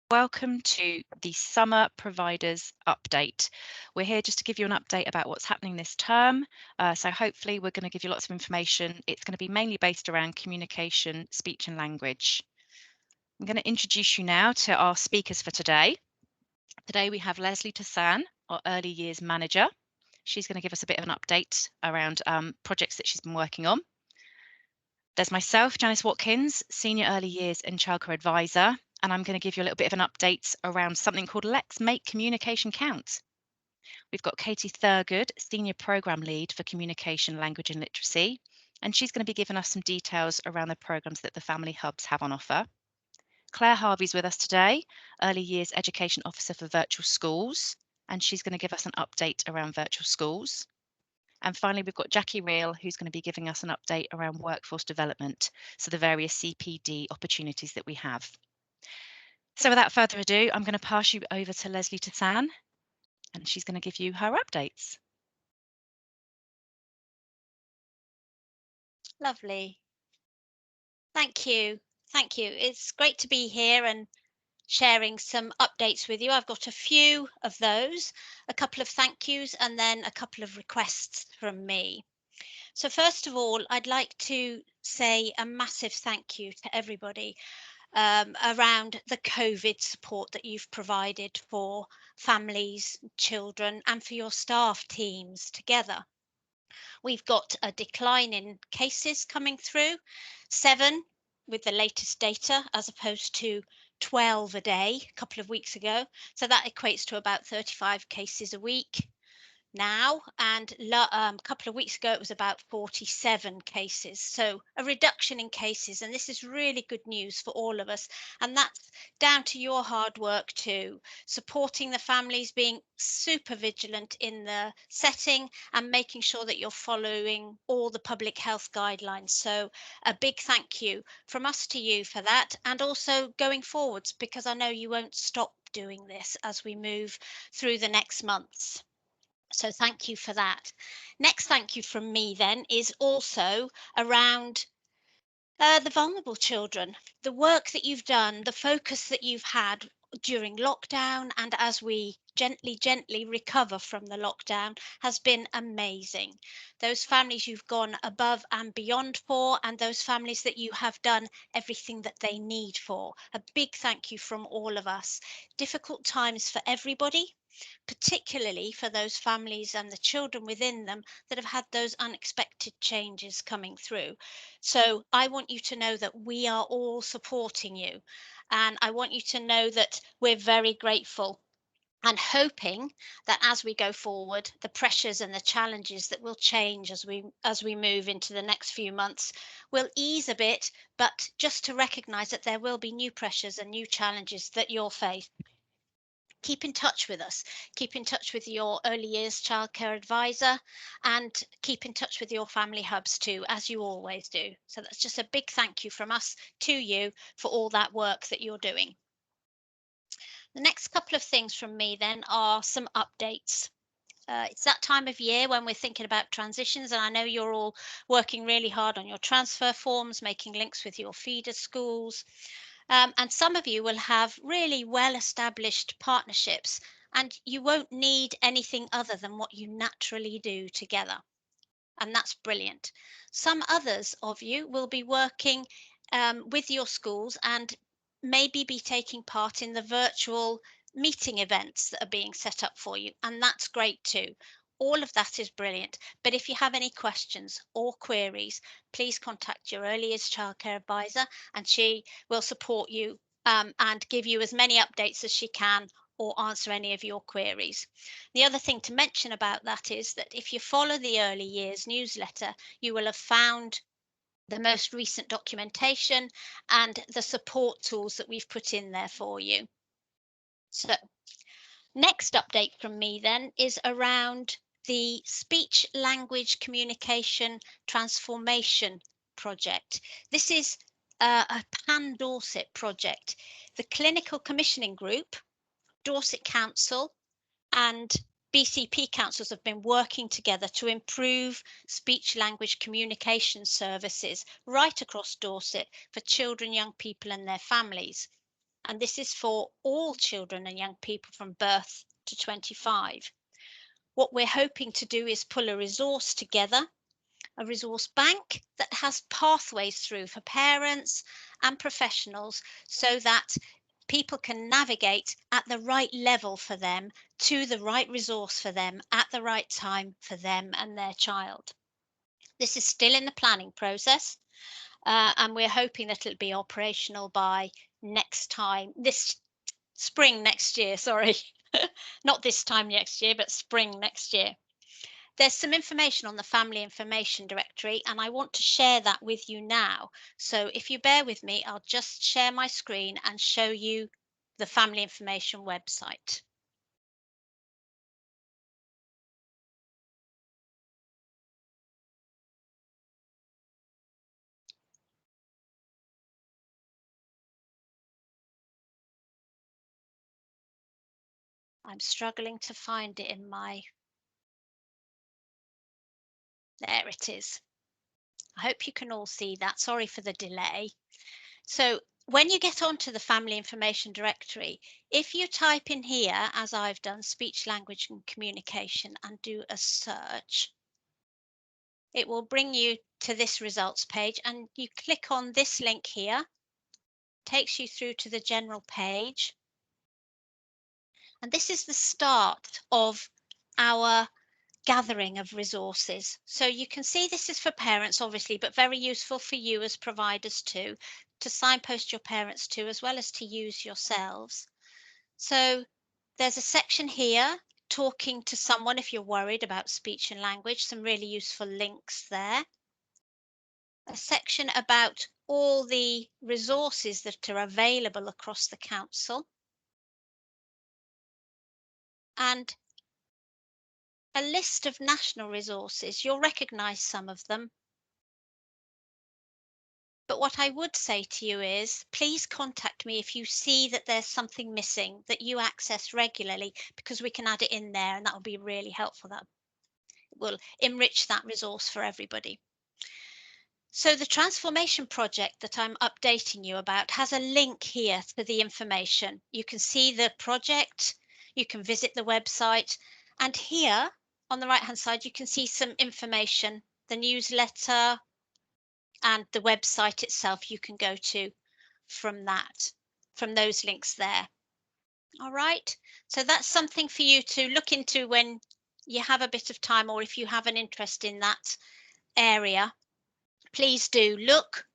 Welcome to the Summer Providers Update. We're here just to give you an update about what's happening this term. So hopefully we're going to give you lots of information. It's going to be mainly based around communication, speech and language. I'm going to introduce you now to our speakers for today. Today we have Lesley Tasan, our Early Years Manager. She's going to give us a bit of an update around projects that she's been working on. There's myself, Janice Watkins, Senior Early Years and Childcare Advisor, and I'm going to give you a little bit of an update around something called Let's Make Communication Count. We've got Katie Thurgood, Senior Programme Lead for Communication, Language and Literacy, and she's going to be giving us some details around the programmes that the Family Hubs have on offer. Claire Harvey's with us today, Early Years Education Officer for Virtual Schools, and she's going to give us an update around virtual schools. And finally, we've got Jackie Reel, who's going to be giving us an update around workforce development, so the various CPD opportunities that we have. So without further ado, I'm going to pass you over to Lesley Tasan, and she's going to give you her updates. Lovely. Thank you. Thank you. It's great to be here and sharing some updates with you. I've got a few of those, a couple of thank yous, and then a couple of requests from me. So first of all, I'd like to say a massive thank you to everybody around the COVID support that you've provided for families, children, and for your staff teams together. We've got a decline in cases coming through, 7 with the latest data, as opposed to 12 a day a couple of weeks ago. So that equates to about 35 cases a week now, and a couple of weeks ago it was about 47 cases, so a reduction in cases, and this is really good news for all of us, and that's down to your hard work too, supporting the families, being super vigilant in the setting and making sure that you're following all the public health guidelines. So a big thank you from us to you for that, and also going forwards, because I know you won't stop doing this as we move through the next months. So thank you for that. Next thank you from me then is also around the vulnerable children. The work that you've done, the focus that you've had during lockdown, and as we gently recover from the lockdown, has been amazing. Those families you've gone above and beyond for, and those families that you have done everything that they need for. A big thank you from all of us. Difficult times for everybody, particularly for those families and the children within them that have had those unexpected changes coming through. So I want you to know that we are all supporting you, and I want you to know that we're very grateful and hoping that as we go forward, the pressures and the challenges that will change as we move into the next few months will ease a bit, but just to recognize that there will be new pressures and new challenges that you'll face. Keep in touch with us, keep in touch with your early years childcare advisor, and keep in touch with your family hubs too, as you always do. So that's just a big thank you from us to you for all that work that you're doing. The next couple of things from me then are some updates. It's that time of year when we're thinking about transitions, and I know you're all working really hard on your transfer forms, making links with your feeder schools. And some of you will have really well established partnerships, and you won't need anything other than what you naturally do together. And that's brilliant. Some others of you will be working with your schools and maybe be taking part in the virtual meeting events that are being set up for you. And that's great too. All of that is brilliant. But if you have any questions or queries, please contact your early years childcare advisor, and she will support you and give you as many updates as she can, or answer any of your queries. The other thing to mention about that is that if you follow the early years newsletter, you will have found the most recent documentation and the support tools that we've put in there for you. So next update from me then is around the speech language communication transformation project. This is a Pan Dorset project. The Clinical Commissioning Group, Dorset Council, and BCP councils have been working together to improve speech language communication services right across Dorset for children, young people and their families. and this is for all children and young people from birth to 25. What we're hoping to do is pull a resource together, a resource bank that has pathways through for parents and professionals so that people can navigate at the right level for them, to the right resource for them, at the right time for them and their child. This is still in the planning process, and we're hoping that it'll be operational by this spring next year, sorry. Not this time next year, but spring next year. There's some information on the Family Information Directory, and I want to share that with you now. So if you bear with me, I'll just share my screen and show you the Family Information website. I'm struggling to find it in my... There it is. I hope you can all see that. Sorry for the delay. So when you get onto the Family Information Directory, if you type in here, as I've done, speech, language and communication, and do a search, it will bring you to this results page, and you click on this link here, takes you through to the general page. And this is the start of our gathering of resources. So you can see this is for parents, obviously, but very useful for you as providers too, to signpost your parents to, as well as to use yourselves. So there's a section here, talking to someone if you're worried about speech and language, some really useful links there. A section about all the resources that are available across the council, and a list of national resources. You'll recognise some of them. But what I would say to you is, please contact me if you see that there's something missing that you access regularly, because we can add it in there, and that will be really helpful. That will enrich that resource for everybody. So the transformation project that I'm updating you about has a link here to the information. You can see the project, you can visit the website, and here on the right hand side you can see some information, the newsletter and the website itself you can go to from those links there. All right, so that's something for you to look into when you have a bit of time, or if you have an interest in that area. Please do look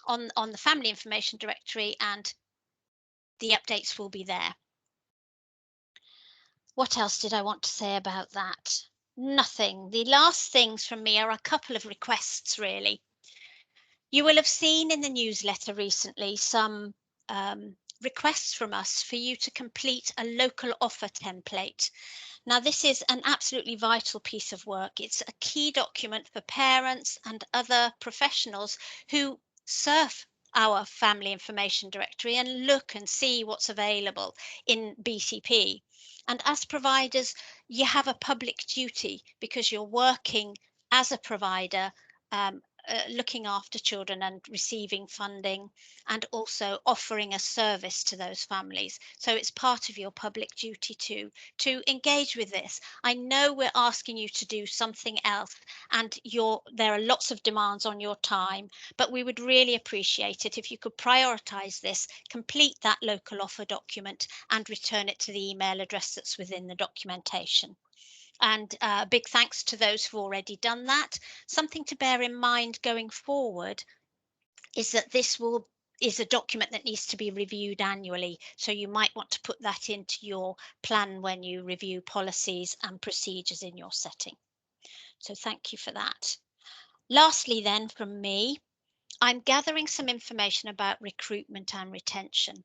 on the Family Information Directory, and the updates will be there. What else did I want to say about that? Nothing. The last things from me are a couple of requests, really. You will have seen in the newsletter recently some requests from us for you to complete a local offer template. Now, this is an absolutely vital piece of work. It's a key document for parents and other professionals who surf our Family Information Directory and look and see what's available in BCP. And as providers, you have a public duty, because you're working as a provider, looking after children and receiving funding, and also offering a service to those families. So it's part of your public duty to engage with this. I know we're asking you to do something else, and there are lots of demands on your time, but we would really appreciate it if you could prioritize this, complete that local offer document, and return it to the email address that's within the documentation. And big thanks to those who've already done that. Something to bear in mind going forward is that this is a document that needs to be reviewed annually. So you might want to put that into your plan when you review policies and procedures in your setting. So thank you for that. Lastly then, from me, I'm gathering some information about recruitment and retention.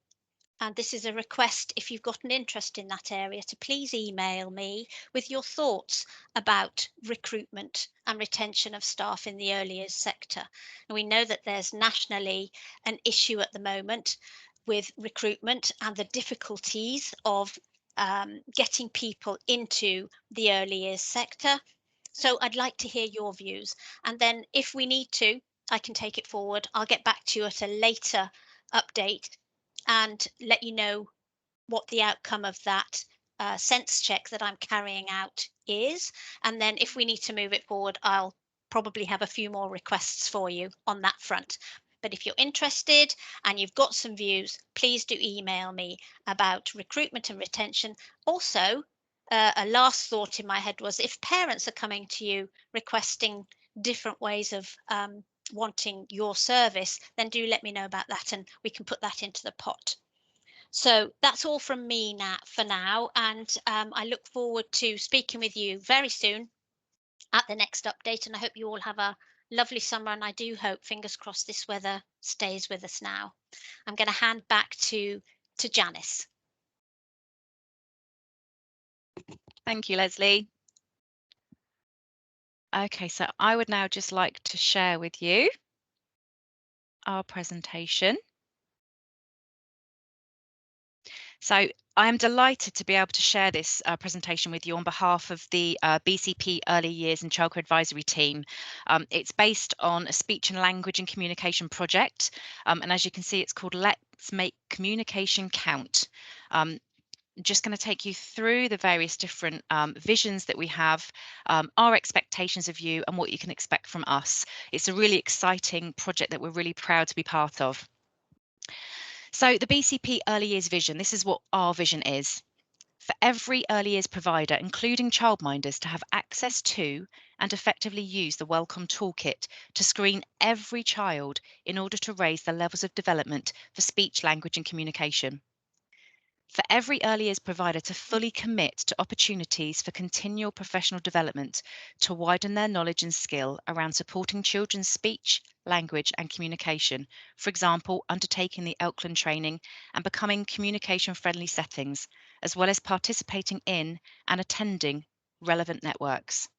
And this is a request, if you've got an interest in that area, to please email me with your thoughts about recruitment and retention of staff in the early years sector. And we know that there's nationally an issue at the moment with recruitment and the difficulties of getting people into the early years sector. So I'd like to hear your views. And then if we need to, I can take it forward. I'll get back to you at a later update and let you know what the outcome of that sense check that I'm carrying out is. And then if we need to move it forward, I'll probably have a few more requests for you on that front. But if you're interested and you've got some views, please do email me about recruitment and retention. Also, a last thought in my head was, if parents are coming to you requesting different ways of wanting your service, then do let me know about that and we can put that into the pot. So that's all from me now for now, and I look forward to speaking with you very soon at the next update. And I hope you all have a lovely summer. And I do hope, fingers crossed, this weather stays with us now. I'm going to hand back to Janice. Thank you, Lesley. Okay, so I would now just like to share with you our presentation. So I am delighted to be able to share this presentation with you on behalf of the BCP Early Years and Childcare Advisory Team. It's based on a speech and language and communication project. And as you can see, it's called Let's Make Communication Count. Just going to take you through the various different visions that we have, our expectations of you and what you can expect from us. It's a really exciting project that we're really proud to be part of. So the BCP Early Years Vision, this is what our vision is. For every early years provider, including childminders, to have access to and effectively use the Welcome Toolkit to screen every child in order to raise their levels of development for speech, language and communication. For every early years provider to fully commit to opportunities for continual professional development to widen their knowledge and skill around supporting children's speech, language and communication, for example, undertaking the Elkland training and becoming communication-friendly settings, as well as participating in and attending relevant networks.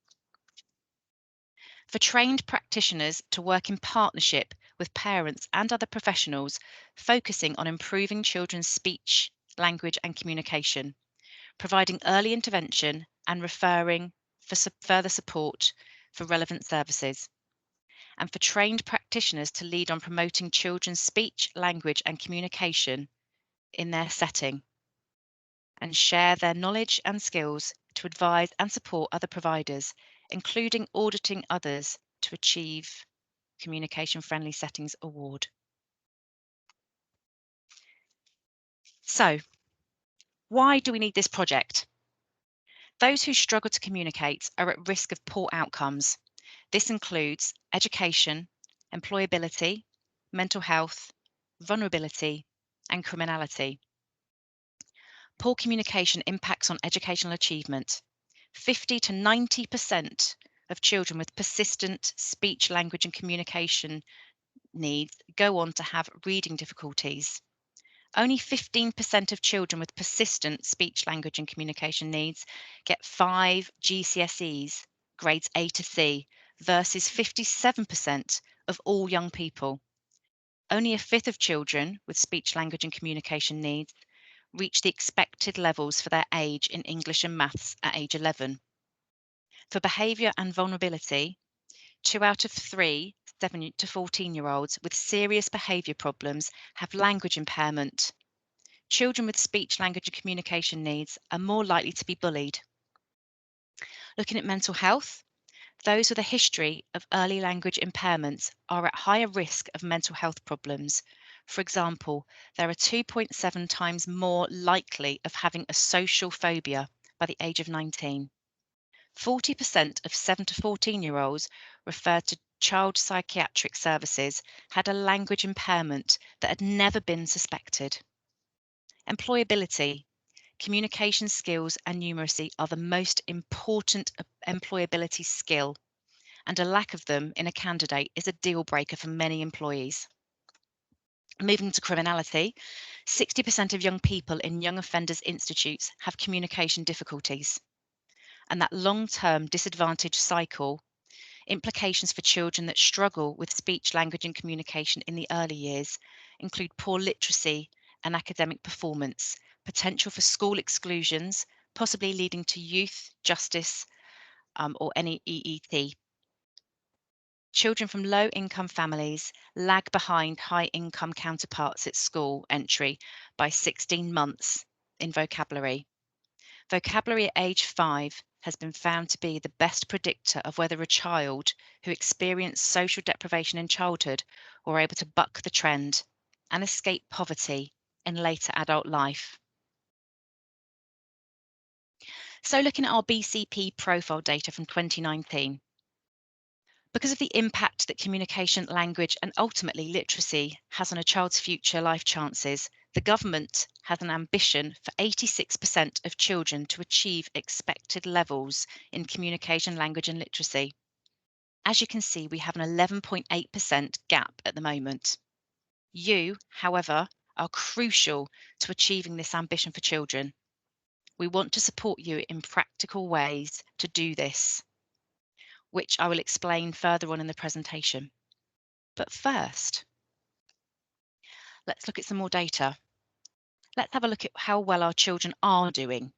For trained practitioners to work in partnership with parents and other professionals, focusing on improving children's speech, language and communication, providing early intervention and referring for further support for relevant services, and for trained practitioners to lead on promoting children's speech, language and communication in their setting and share their knowledge and skills to advise and support other providers, including auditing others to achieve Communication Friendly Settings Award. So, why do we need this project? Those who struggle to communicate are at risk of poor outcomes. This includes education, employability, mental health, vulnerability, and criminality. Poor communication impacts on educational achievement. 50 to 90% of children with persistent speech, language, and communication needs go on to have reading difficulties. Only 15% of children with persistent speech, language and communication needs get 5 GCSEs, grades A to C, versus 57% of all young people. Only a fifth of children with speech, language and communication needs reach the expected levels for their age in English and maths at age 11. For behaviour and vulnerability, 2 out of 3 7 to 14-year-olds with serious behaviour problems have language impairment. Children with speech, language and communication needs are more likely to be bullied. Looking at mental health, those with a history of early language impairments are at higher risk of mental health problems. For example, there are 2.7 times more likely of having a social phobia by the age of 19. 40% of 7 to 14-year-olds referred to child psychiatric services had a language impairment that had never been suspected. Employability, communication skills and numeracy are the most important employability skill, and a lack of them in a candidate is a deal breaker for many employees. Moving to criminality, 60% of young people in young offenders institutes have communication difficulties, and that long-term disadvantage cycle, implications for children that struggle with speech, language and communication in the early years include poor literacy and academic performance, potential for school exclusions, possibly leading to youth justice or any EET. Children from low-income families lag behind high-income counterparts at school entry by 16 months in vocabulary. Vocabulary at age 5 has been found to be the best predictor of whether a child who experienced social deprivation in childhood were able to buck the trend and escape poverty in later adult life. So looking at our BCP profile data from 2019, because of the impact that communication, language, and ultimately literacy has on a child's future life chances, the government has an ambition for 86% of children to achieve expected levels in communication, language, and literacy. As you can see, we have an 11.8% gap at the moment. You, however, are crucial to achieving this ambition for children. We want to support you in practical ways to do this, which I will explain further on in the presentation. But first, let's look at some more data. Let's have a look at how well our children are doing.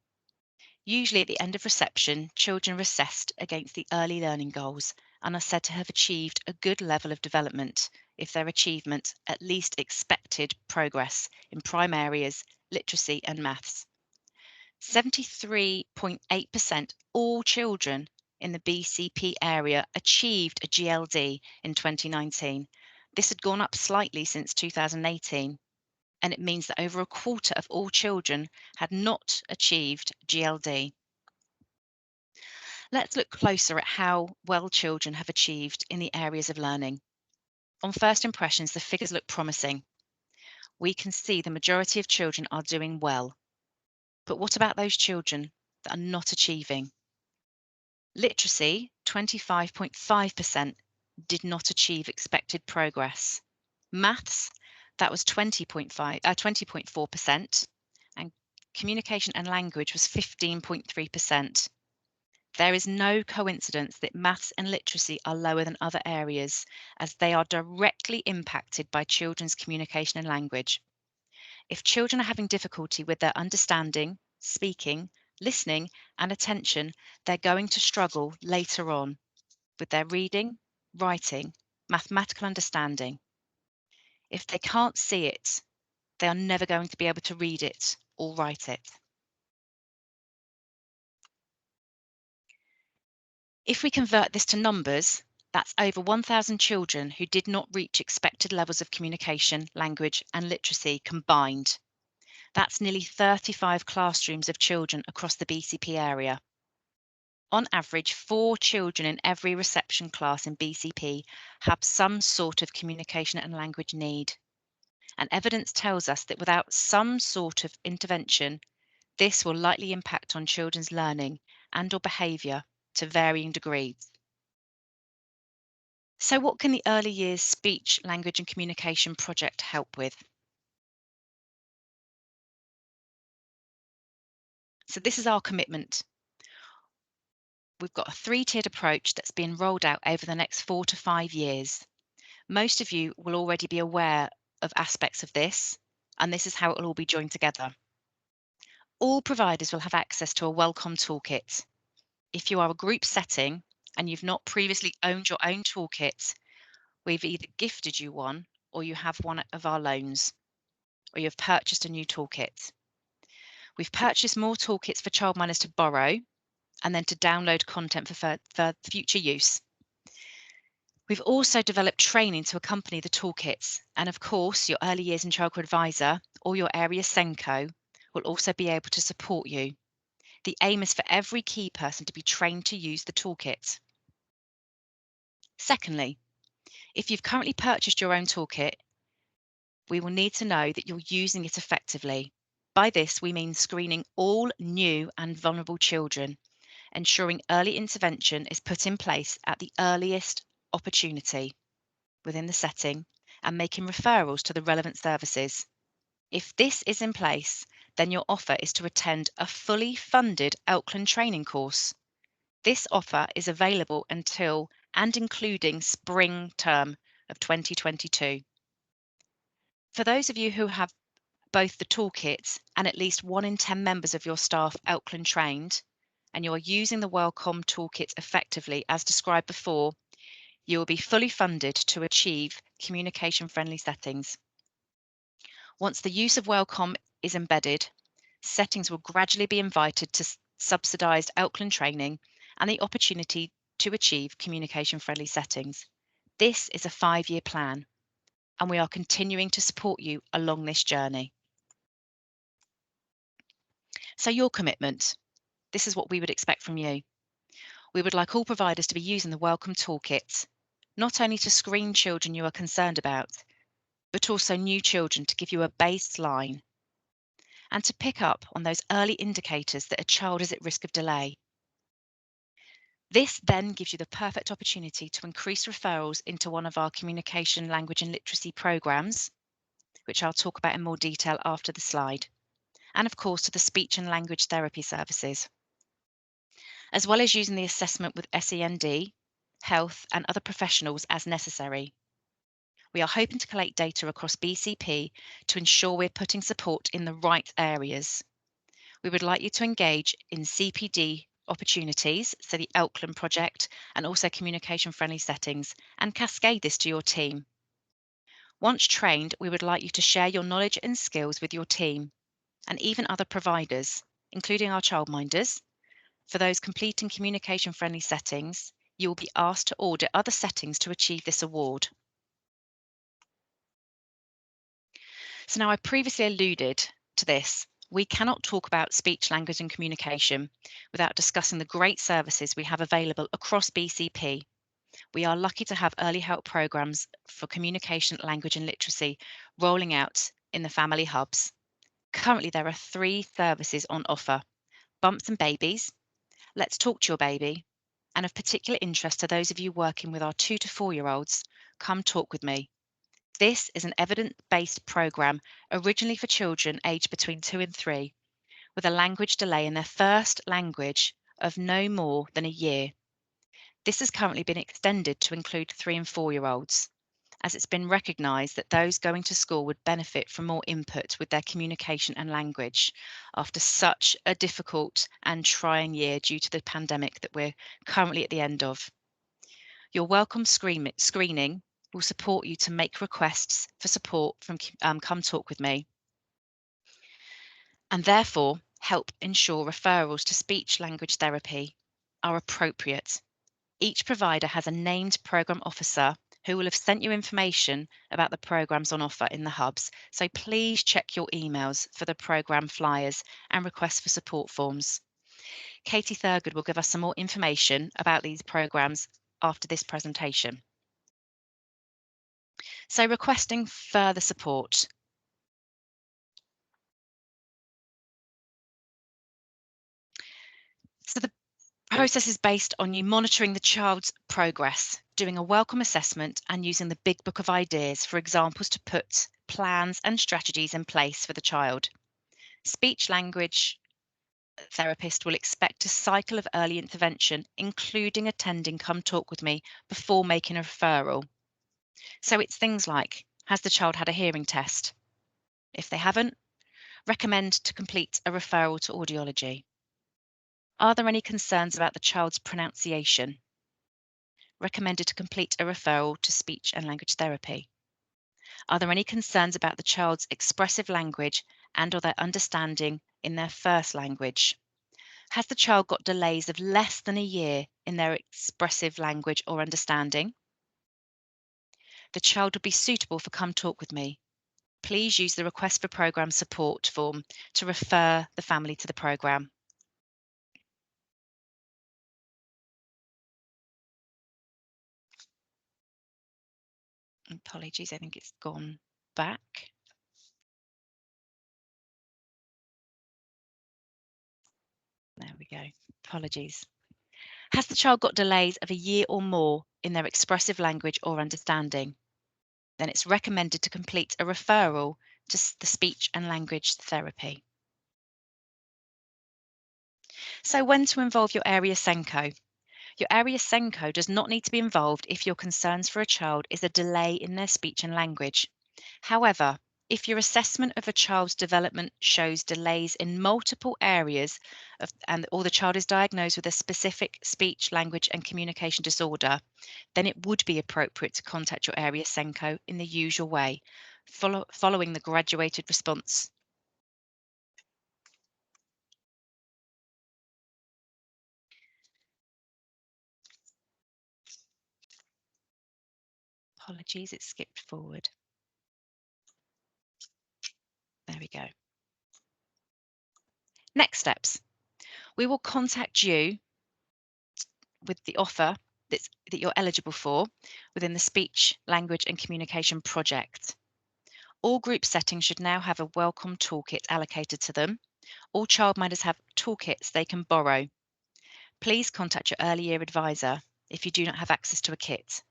Usually at the end of reception, children are assessed against the early learning goals and are said to have achieved a good level of development if their achievement at least expected progress in prime areas, literacy and maths. 73.8% all children in the BCP area achieved a GLD in 2019. This had gone up slightly since 2018, and it means that over a quarter of all children had not achieved GLD. Let's look closer at how well children have achieved in the areas of learning. On first impressions, the figures look promising. We can see the majority of children are doing well. But what about those children that are not achieving? Literacy, 25.5%, did not achieve expected progress. Maths, that was 20.4%, and communication and language was 15.3%. There is no coincidence that maths and literacy are lower than other areas, as they are directly impacted by children's communication and language. If children are having difficulty with their understanding, speaking, listening, and attention, they're going to struggle later on with their reading, writing, mathematical understanding. If they can't see it, they are never going to be able to read it or write it. If we convert this to numbers, that's over 1,000 children who did not reach expected levels of communication, language, and literacy combined. That's nearly 35 classrooms of children across the BCP area. On average, 4 children in every reception class in BCP have some sort of communication and language need. And evidence tells us that without some sort of intervention, this will likely impact on children's learning and/or behaviour to varying degrees. So what can the Early Years Speech, Language and Communication Project help with? So this is our commitment. We've got a 3-tiered approach that's being rolled out over the next 4 to 5 years. Most of you will already be aware of aspects of this, and this is how it will all be joined together. All providers will have access to a Welcome Toolkit. If you are a group setting and you've not previously owned your own toolkit, we've either gifted you one or you have one of our loans, or you've purchased a new toolkit. We've purchased more toolkits for childminders to borrow and then to download content for future use. We've also developed training to accompany the toolkits, and of course your early years and childcare advisor or your area SENCO will also be able to support you. The aim is for every key person to be trained to use the toolkit. Secondly, if you've currently purchased your own toolkit, we will need to know that you're using it effectively. By this, we mean screening all new and vulnerable children, ensuring early intervention is put in place at the earliest opportunity within the setting, and making referrals to the relevant services. If this is in place, then your offer is to attend a fully funded Elkland training course. This offer is available until and including spring term of 2022. For those of you who have both the toolkits and at least 1 in 10 members of your staff Elkland trained, and you are using the Welcome Toolkit effectively as described before, You will be fully funded to achieve communication-friendly settings. Once the use of Wellcome is embedded, settings will gradually be invited to subsidised Elkland training and the opportunity to achieve communication-friendly settings. This is a 5-year plan, and we are continuing to support you along this journey. So your commitment, this is what we would expect from you. We would like all providers to be using the Wellcome Toolkit, not only to screen children you are concerned about, but also new children to give you a baseline and to pick up on those early indicators that a child is at risk of delay. This then gives you the perfect opportunity to increase referrals into one of our communication, language and literacy programs, which I'll talk about in more detail after the slide, and of course to the speech and language therapy services, as well as using the assessment with SEND, health and other professionals as necessary. We are hoping to collect data across BCP to ensure we're putting support in the right areas. We would like you to engage in CPD opportunities, so the Elkland project, and also communication-friendly settings, and cascade this to your team. Once trained, we would like you to share your knowledge and skills with your team, and even other providers, including our childminders. For those completing communication-friendly settings, you will be asked to audit other settings to achieve this award. So now I previously alluded to this. We cannot talk about speech, language and communication without discussing the great services we have available across BCP. We are lucky to have early help programs for communication, language and literacy rolling out in the family hubs. Currently, there are 3 services on offer: Bumps and Babies, Let's Talk to Your Baby, and of particular interest to those of you working with our 2 to 4-year-olds, Come Talk With Me. This is an evidence-based programme originally for children aged between 2 and 3, with a language delay in their first language of no more than a year. This has currently been extended to include 3 and 4-year-olds, as it's been recognised that those going to school would benefit from more input with their communication and language after such a difficult and trying year due to the pandemic that we're currently at the end of. Your welcome screening will support you to make requests for support from Come Talk With Me, and therefore help ensure referrals to speech language therapy are appropriate. Each provider has a named programme officer who will have sent you information about the programmes on offer in the hubs, so please check your emails for the programme flyers and requests for support forms. Katie Thurgood will give us some more information about these programmes after this presentation. So requesting further support. So the process is based on you monitoring the child's progress, doing a welcome assessment and using the big book of ideas for examples to put plans and strategies in place for the child. Speech language therapist will expect a cycle of early intervention, including attending Come Talk With Me before making a referral. So it's things like, has the child had a hearing test? If they haven't, recommend to complete a referral to audiology. Are there any concerns about the child's pronunciation? Recommended to complete a referral to speech and language therapy. Are there any concerns about the child's expressive language and or their understanding in their first language? Has the child got delays of less than a year in their expressive language or understanding? The child would be suitable for Come Talk With Me. Please use the request for programme support form to refer the family to the programme. Apologies, I think it's gone back. There we go. Apologies. Has the child got delays of a year or more in their expressive language or understanding? Then it's recommended to complete a referral to the speech and language therapy. So when to involve your area SENCO? Your area SENCO does not need to be involved if your concerns for a child is a delay in their speech and language. However, If your assessment of a child's development shows delays in multiple areas or the child is diagnosed with a specific speech, language and communication disorder, then it would be appropriate to contact your area SENCO in the usual way, following the graduated response. Apologies, it skipped forward. There we go. Next steps. We will contact you with the offer that you're eligible for within the speech, language and communication project. All group settings should now have a welcome toolkit allocated to them. All childminders have toolkits they can borrow. Please contact your early year advisor if you do not have access to a kit.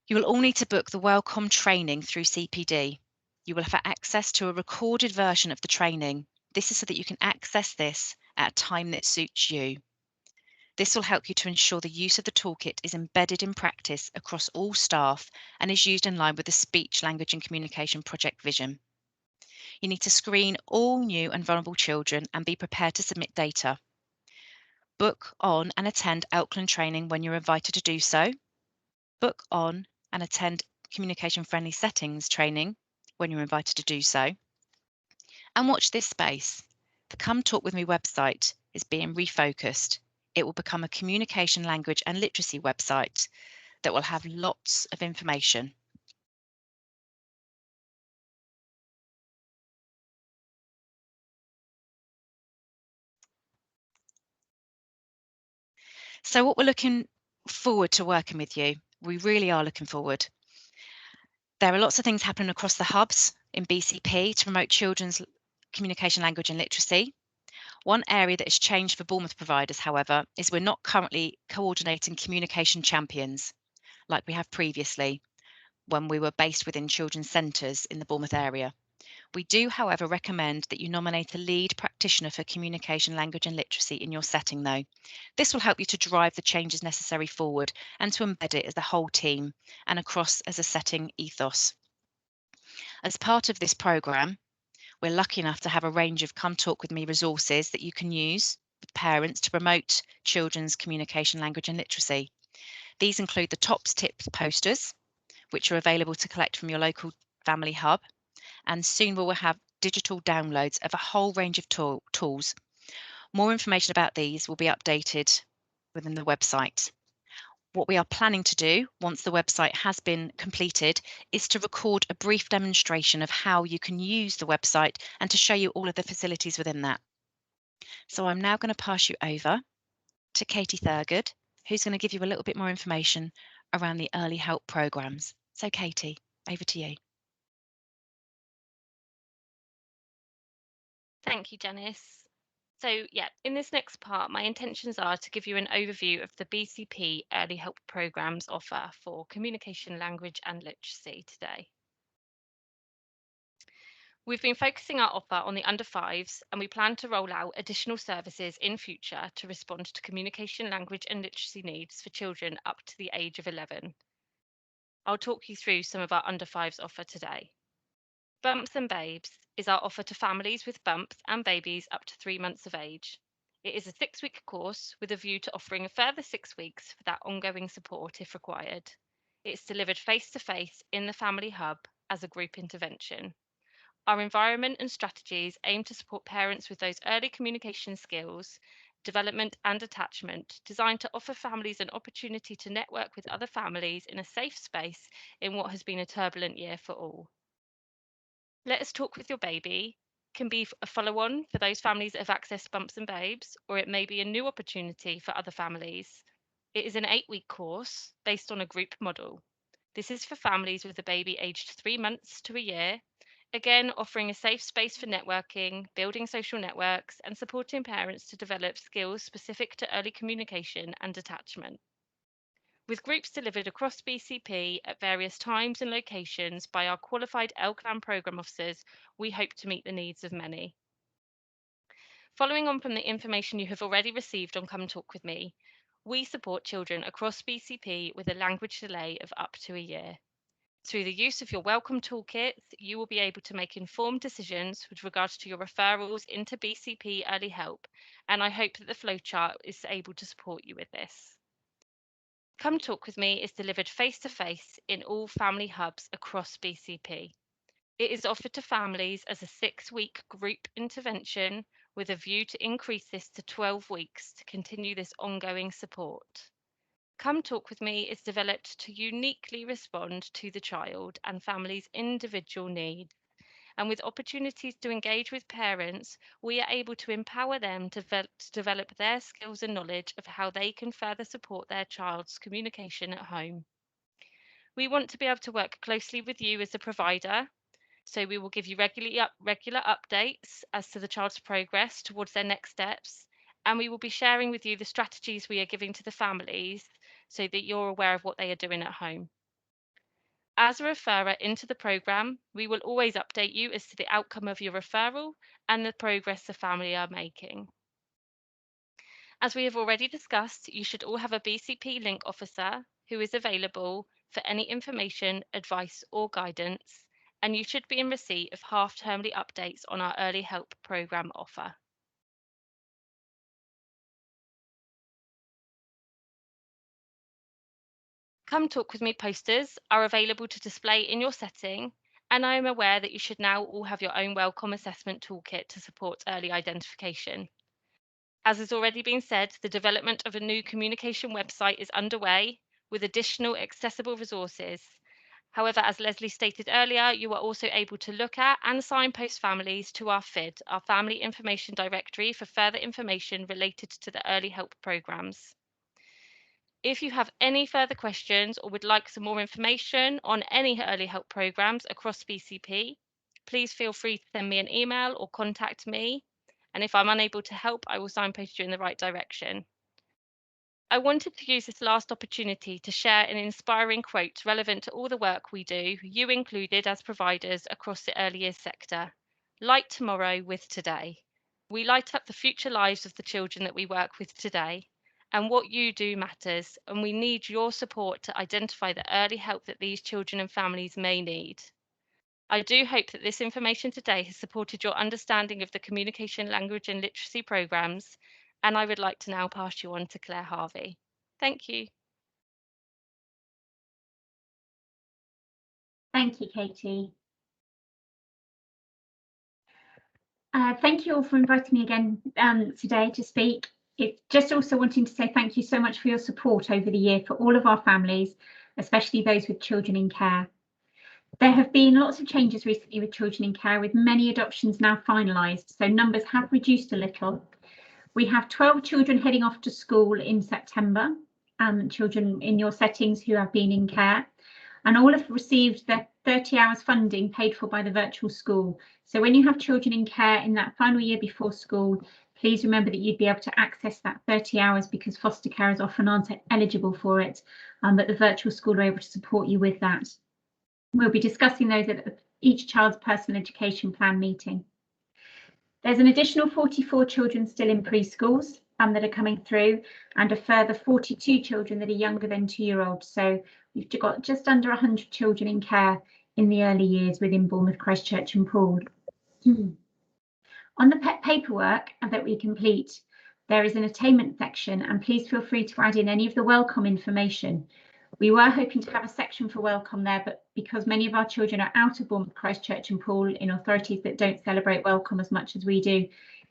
You will all need to book the welcome training through CPD. You will have access to a recorded version of the training. This is so that you can access this at a time that suits you. This will help you to ensure the use of the toolkit is embedded in practice across all staff and is used in line with the speech, language and communication project vision. You need to screen all new and vulnerable children and be prepared to submit data. Book on and attend Elkland training when you're invited to do so. Book on and attend communication friendly settings training when you're invited to do so. And watch this space. The Come Talk With Me website is being refocused. It will become a communication, language and literacy website that will have lots of information. So what we're looking forward to working with you. We really are looking forward. There are lots of things happening across the hubs in BCP to promote children's communication, language and literacy. One area that has changed for Bournemouth providers, however, is we're not currently coordinating communication champions like we have previously when we were based within children's centres in the Bournemouth area. We do, however, recommend that you nominate a lead practitioner for communication, language and literacy in your setting, though. This will help you to drive the changes necessary forward and to embed it as the whole team and across as a setting ethos. As part of this programme, we're lucky enough to have a range of Come Talk With Me resources that you can use with parents to promote children's communication, language and literacy. These include the TOPS Tips posters, which are available to collect from your local family hub, and soon we will have digital downloads of a whole range of tools. More information about these will be updated within the website. What we are planning to do once the website has been completed is to record a brief demonstration of how you can use the website and to show you all of the facilities within that. So I'm now going to pass you over to Katie Thurgood, who's going to give you a little bit more information around the early help programs. So Katie, over to you. Thank you, Janice. So yeah, in this next part, my intentions are to give you an overview of the BCP Early Help Programmes offer for communication, language and literacy today. We've been focusing our offer on the under fives and we plan to roll out additional services in future to respond to communication, language and literacy needs for children up to the age of 11. I'll talk you through some of our under fives offer today. Bumps and Babes is our offer to families with bumps and babies up to 3 months of age. It is a 6-week course with a view to offering a further 6 weeks for that ongoing support if required. It's delivered face to face in the family hub as a group intervention. Our environment and strategies aim to support parents with those early communication skills, development and attachment, designed to offer families an opportunity to network with other families in a safe space in what has been a turbulent year for all. Let Us Talk With Your Baby can be a follow-on for those families that have accessed Bumps and Babes, or it may be a new opportunity for other families. It is an 8-week course based on a group model. This is for families with a baby aged 3 months to a year, again offering a safe space for networking, building social networks, and supporting parents to develop skills specific to early communication and attachment. With groups delivered across BCP at various times and locations by our qualified LCLAM programme officers, we hope to meet the needs of many. Following on from the information you have already received on Come Talk With Me, we support children across BCP with a language delay of up to a year. Through the use of your welcome toolkits, you will be able to make informed decisions with regards to your referrals into BCP Early Help, and I hope that the flowchart is able to support you with this. Come Talk With Me is delivered face-to-face in all family hubs across BCP. It is offered to families as a 6-week group intervention with a view to increase this to 12 weeks to continue this ongoing support. Come Talk With Me is developed to uniquely respond to the child and family's individual needs. And with opportunities to engage with parents, we are able to empower them to develop their skills and knowledge of how they can further support their child's communication at home. We want to be able to work closely with you as a provider, so we will give you regular updates as to the child's progress towards their next steps, and we will be sharing with you the strategies we are giving to the families so that you're aware of what they are doing at home. As a referrer into the programme, we will always update you as to the outcome of your referral and the progress the family are making. As we have already discussed, you should all have a BCP link officer who is available for any information, advice or guidance, and you should be in receipt of half-termly updates on our early help programme offer. Come Talk With Me posters are available to display in your setting, and I am aware that you should now all have your own welcome assessment toolkit to support early identification. As has already been said, the development of a new communication website is underway with additional accessible resources. However, as Lesley stated earlier, you are also able to look at and signpost families to our FID, our Family Information Directory, for further information related to the early help programmes. If you have any further questions or would like some more information on any early help programmes across BCP, please feel free to send me an email or contact me. And if I'm unable to help, I will signpost you in the right direction. I wanted to use this last opportunity to share an inspiring quote relevant to all the work we do, you included as providers across the early years sector. Light tomorrow with today. We light up the future lives of the children that we work with today. And what you do matters, and we need your support to identify the early help that these children and families may need. I do hope that this information today has supported your understanding of the communication, language and literacy programmes, and I would like to now pass you on to Claire Harvey. Thank you. Thank you, Katie. Thank you all for inviting me again today to speak. It's just also wanting to say thank you so much for your support over the year for all of our families, especially those with children in care. There have been lots of changes recently with children in care, with many adoptions now finalised, so numbers have reduced a little. We have 12 children heading off to school in September, children in your settings who have been in care, and all have received their 30 hours funding paid for by the virtual school. So when you have children in care in that final year before school, please remember that you'd be able to access that 30 hours because foster carers often aren't eligible for it, but the virtual school are able to support you with that. We'll be discussing those at each child's personal education plan meeting. There's an additional 44 children still in preschools that are coming through, and a further 42 children that are younger than 2-year-olds. So we've got just under 100 children in care in the early years within Bournemouth, Christchurch and Poole. On the paperwork that we complete, there is an attainment section, and please feel free to add in any of the welcome information. We were hoping to have a section for welcome there, but because many of our children are out of Bournemouth, Christchurch and Poole in authorities that don't celebrate welcome as much as we do,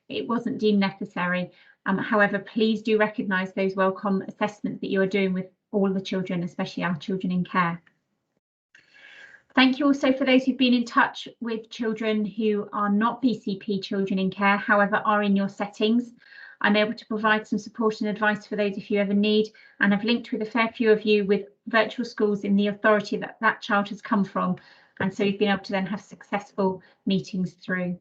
it wasn't deemed necessary. However, please do recognise those welcome assessments that you are doing with all the children, especially our children in care. Thank you also for those who've been in touch with children who are not BCP children in care, however, are in your settings. I'm able to provide some support and advice for those if you ever need, and I've linked with a fair few of you with virtual schools in the authority that that child has come from, and so you've been able to then have successful meetings through.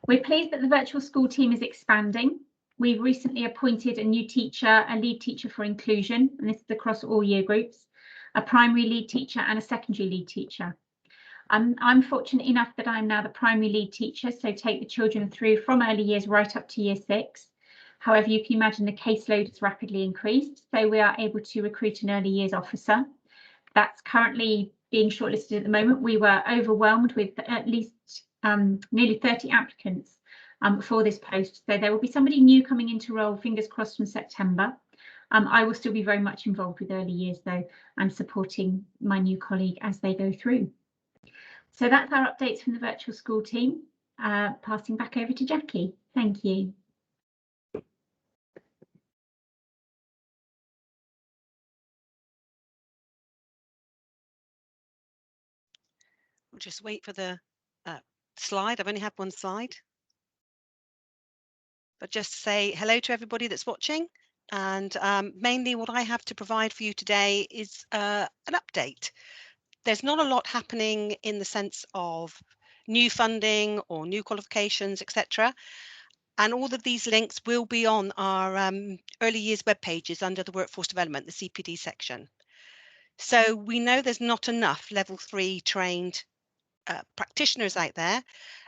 We're pleased that the virtual school team is expanding. We've recently appointed a new teacher, a lead teacher for inclusion, and this is across all year groups, a primary lead teacher and a secondary lead teacher. I'm fortunate enough that I'm now the primary lead teacher, so take the children through from early years right up to year 6. However, you can imagine the caseload has rapidly increased, so we are able to recruit an early years officer. That's currently being shortlisted at the moment. We were overwhelmed with at least nearly 30 applicants for this post. So there will be somebody new coming into role, fingers crossed, from September. I will still be very much involved with early years though, and supporting my new colleague as they go through. So that's our updates from the virtual school team. Passing back over to Jackie. Thank you. We'll just wait for the slide. I've only had one slide. But just to say hello to everybody that's watching. And mainly what I have to provide for you today is an update. There's not a lot happening in the sense of new funding or new qualifications, etc. And all of these links will be on our early years web pages under the workforce development, the CPD section. So we know there's not enough level 3 trained practitioners out there.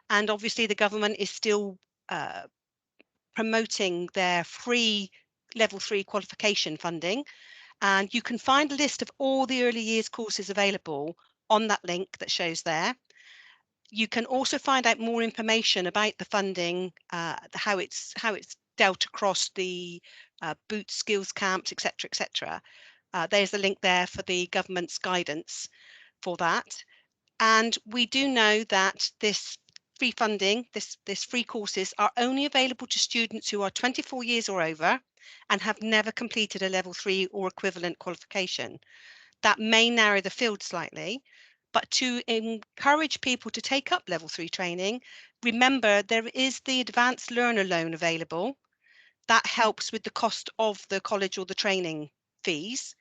And obviously the government is still promoting their free level 3 qualification funding. And you can find a list of all the early years courses available on that link that shows there. You can also find out more information about the funding, how it's dealt across the boot skills camps, etc., etc. There's a link there for the government's guidance for that. And we do know that this free funding, this free courses are only available to students who are 24 years or over and have never completed a level 3 or equivalent qualification. That may narrow the field slightly, but to encourage people to take up level 3 training, remember there is the advanced learner loan available. That helps with the cost of the college or the training fees.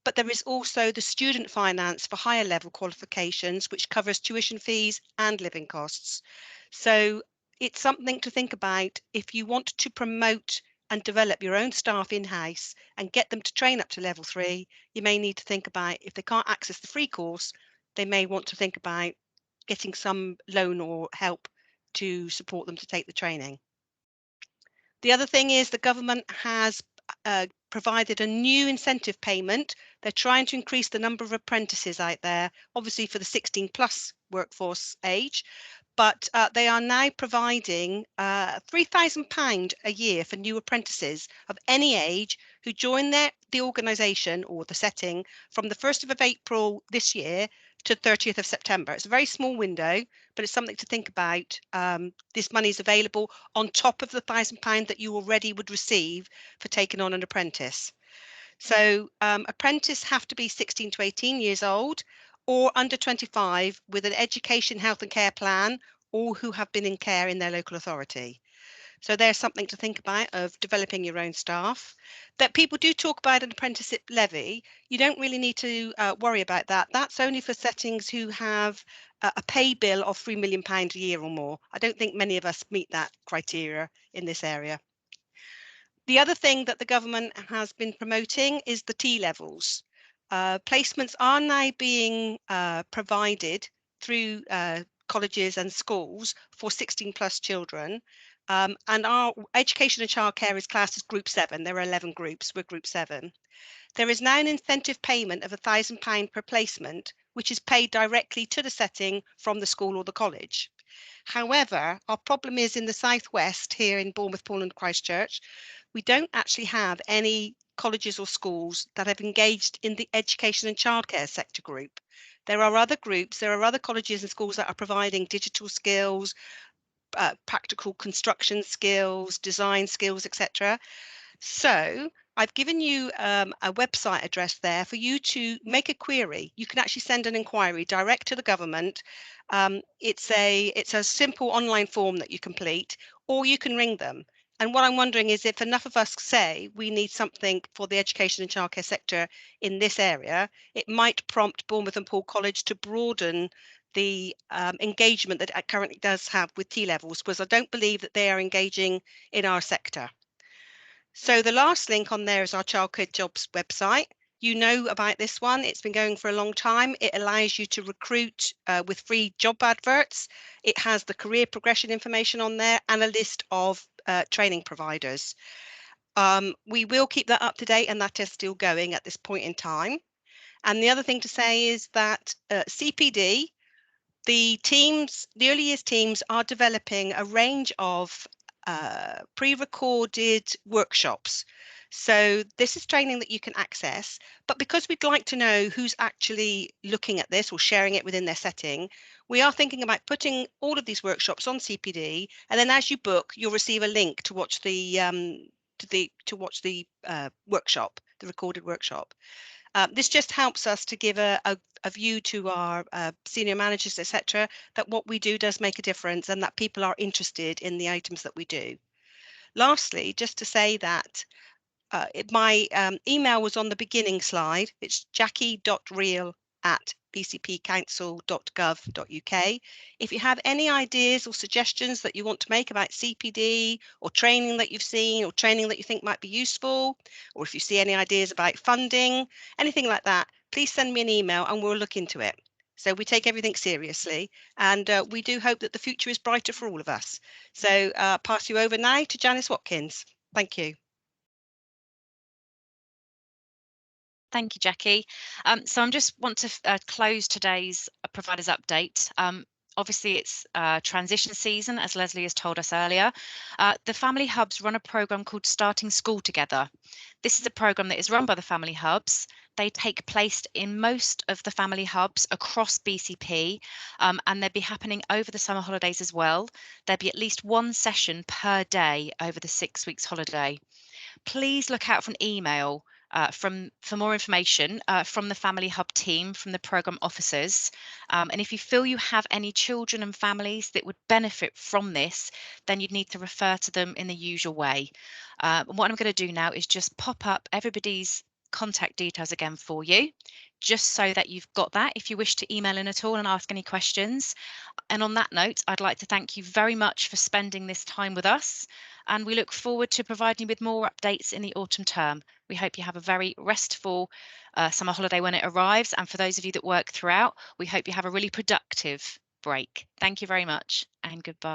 But there is also the student finance for higher level qualifications, which covers tuition fees and living costs. So it's something to think about if you want to promote and develop your own staff in-house and get them to train up to level 3, you may need to think about, if they can't access the free course, they may want to think about getting some loan or help to support them to take the training. The other thing is the government has provided a new incentive payment. They're trying to increase the number of apprentices out there, obviously for the 16+ workforce age, but they are now providing £3,000 a year for new apprentices of any age who join the organisation or the setting from the 1st of April this year to 30th of September. It's a very small window, but it's something to think about. This money is available on top of the £1,000 that you already would receive for taking on an apprentice. So apprentices have to be 16 to 18 years old or under 25 with an education, health and care plan, or who have been in care in their local authority. So there's something to think about of developing your own staff. That people do talk about an apprenticeship levy. You don't really need to worry about that. That's only for settings who have a pay bill of £3 million a year or more. I don't think many of us meet that criteria in this area. The other thing that the government has been promoting is the T-levels. Placements are now being provided through colleges and schools for 16+ children. And our education and childcare is classed as group 7. There are 11 groups, we're group 7. There is now an incentive payment of £1,000 per placement, which is paid directly to the setting from the school or the college. However, our problem is in the southwest here in Bournemouth, Poole and Christchurch, we don't actually have any colleges or schools that have engaged in the education and childcare sector group. There are other groups, there are other colleges and schools that are providing digital skills, practical construction skills, design skills, etc. So I've given you a website address there for you to make a query. You can actually send an inquiry direct to the government. It's a simple online form that you complete, or you can ring them. And what I'm wondering is if enough of us say we need something for the education and childcare sector in this area, it might prompt Bournemouth and Poole College to broaden the engagement that it currently does have with T-levels, because I don't believe that they are engaging in our sector. So the last link on there is our Childcare Jobs website. You know about this one. It's been going for a long time. It allows you to recruit with free job adverts. It has the career progression information on there and a list of training providers. We will keep that up to date, and that is still going at this point in time. And the other thing to say is that CPD, the early years teams are developing a range of pre-recorded workshops. So this is training that you can access, but because we'd like to know who's actually looking at this or sharing it within their setting, we are thinking about putting all of these workshops on CPD, and then as you book, you'll receive a link to watch the workshop, the recorded workshop. This just helps us to give a view to our senior managers, etc., that what we do does make a difference and that people are interested in the items that we do. Lastly, just to say that my email was on the beginning slide. It's jackie.reel@bcpcouncil.gov.uk. If you have any ideas or suggestions that you want to make about CPD or training that you've seen or training that you think might be useful, or if you see any ideas about funding, anything like that, please send me an email and we'll look into it. So we take everything seriously, and we do hope that the future is brighter for all of us. So pass you over now to Janice Watkins. Thank you. Thank you, Jackie. So I just want to close today's providers update. Obviously, it's transition season, as Lesley has told us earlier. The Family Hubs run a programme called Starting School Together. This is a programme that is run by the Family Hubs. They take place in most of the Family Hubs across BCP, and they'll be happening over the summer holidays as well. There'll be at least one session per day over the 6 weeks holiday. Please look out for an email for more information from the Family Hub team, from the programme officers. And if you feel you have any children and families that would benefit from this, then you'd need to refer to them in the usual way. What I'm going to do now is just pop up everybody's contact details again for you, just so that you've got that if you wish to email in at all and ask any questions. And on that note, I'd like to thank you very much for spending this time with us, and we look forward to providing you with more updates in the autumn term. We hope you have a very restful summer holiday when it arrives, and for those of you that work throughout, we hope you have a really productive break. Thank you very much, and goodbye.